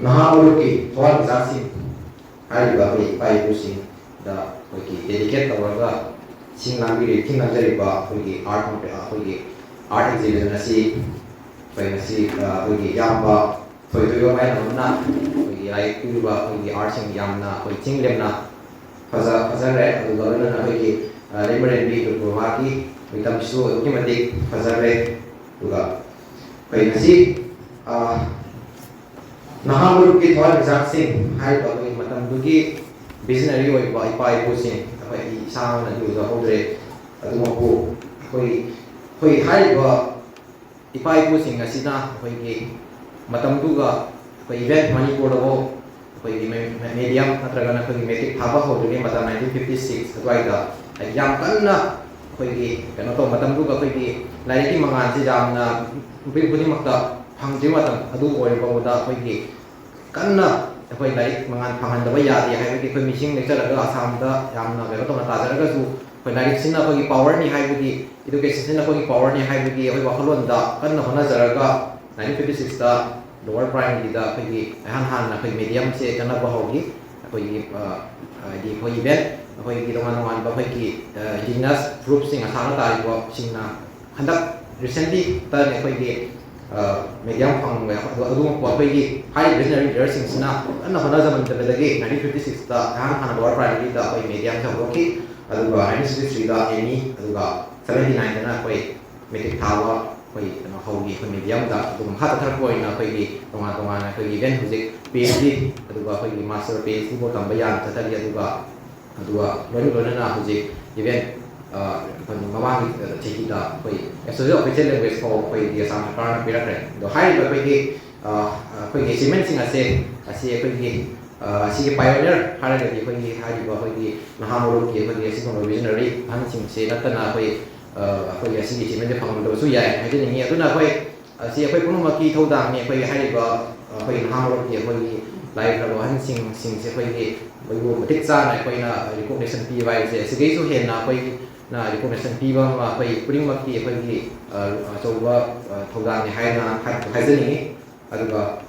Nahauluki Tuan Zasi Hariba Pai Pusi the Wiki dedicate the Waga Singamiri Tinajariba Wiki art Wiki art exhibition see Wiki Yamba Toyo Manana Wiki like Wiki arting Yamna Wiki Tinglemna Fazare the governor Wiki Liberty B to Provaki with them so automatic Fazare Wiki Nahamuruki Thor Zaxing, high body, Matambuki, visionary by Pai Pushing, sound and use the whole day. Adumapu, Hui high Ipai Pushing, Asina, Hui Matambuga, Hui event money portable, Hui medium, Natragana, Hui make it Hava Hotel, Mata 1956, Raida, a young Kana, Hui, Kanato Matambuga, Hui, like Mangan, Zidam, Pudimaka. Hangjiwatam adu oiba akhoi kanna akhoi lai mangan phangan da ya di hai ki missing lecture aga asam da yamna be to na ta jara ga su khoi lai sinna khoi power ni hai bi education na khoi power ni hai bi khoi wakhalon da kanna hona jara ga 1956 da lower primary da khoi han na khoi medium se kana ba hogi khoi di khoi event khoi ki dongan ba khoi ki gymnast group sing asana ta ri singna handak recently ta ne khoi ki medium phang we adu ko pegi high visionary leaders na anna hona zaman ta lagi 1956 ta han lower primary da koi medium ta roki adu ga 1963 da any adu ga 79 na koi metric thawa koi na hogi koi medium da adu ha ta thar koi na koi gi tonga na koi event hujik PhD adu ga koi master PhD bo tamba yan ta tali adu ga lonu na hujik event Mawang Chikita, so official language for the Assam Karna Pirakre. The high by cementing a say, a pioneer, Haradi, Hadi, Nahamuruki, the second visionary, Hansing, say, Natana, for the city cement from those who I didn't hear to know. See a Pumaki told down me for your Hadiba, for Nahamuruki, like Hansing, sings a way, we take some recognition PY, says, Gazu Hen, na recognition piba ma pai primaki pai choba thogan ni haina haizani aduga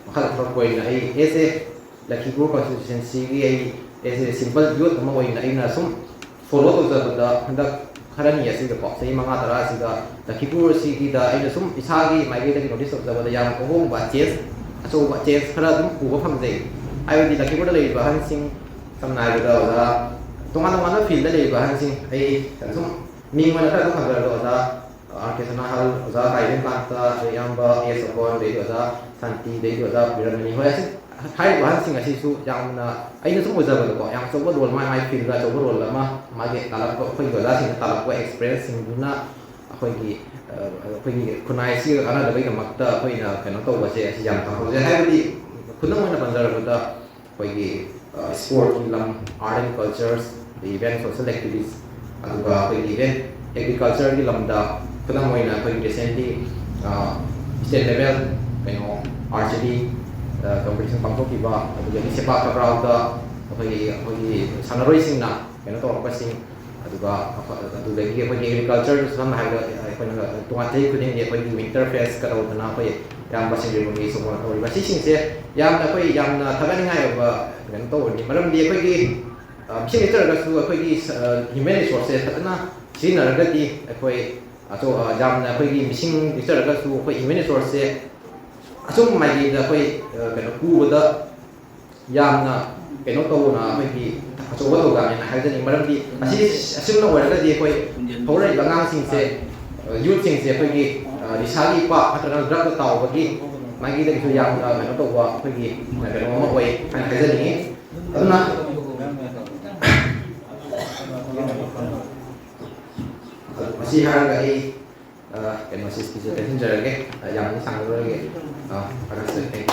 makha thor point na ai ese Lakhimpur constituency gi ai ese simple youth ma oina ina sum follow to the handak kharani ase ko sei manga tara siga Lakhimpur city da ina sum isagi mai ge notice of the yam ko hong ba chess aso ba chess khara dum ku ba phamjai ai di Lakhimpur da lei ba han sing samnai da Tongan field dari bahan sing, langsung minggu mana tu kan berada ada arkesan hal, ada kain panta, yang bah esokon, dari ada santi, dari ada biran ni, hoya sing, hai bahan sing asih su yang mana, ini semua jaga tu kok, yang semua role mai field lah, semua role lama, mage kalau kau ada sing kalau kau experience sing guna, kau kunai sih karena ada banyak makta, kau ina kena tahu bahasa asih yang tahu, jadi hai di kunang mana panjang kita, kau sport, film, art and cultures, the event social activities, aduga event agriculture di lamda, kadang mo ina recently state level, archery competition pangko kiba, aduga di sepak takraw da, sanaroi sing na, to apa sing, aduga lagi agriculture sama hal tungatay kuning dia winter fest karaw na yang bahasa Indonesia semua tahu bahasa sing se yang yang tagan ngai ba ganto ni malam dia bisa itu ada suatu human resources karena sini ada di atau jam missing itu ada suatu human resources atau mai ada kena ada yang kena tahu na atau apa tu kan yang ada ni malam di asyik nak ada di orang bangang sing se youth sing se disali pak atau drug tahu bagi magi dari itu yang mana tahu apa kena ngomong kan kerja ni karena masih hargai masih sedikit jarak yang ini sangat lagi agak sedikit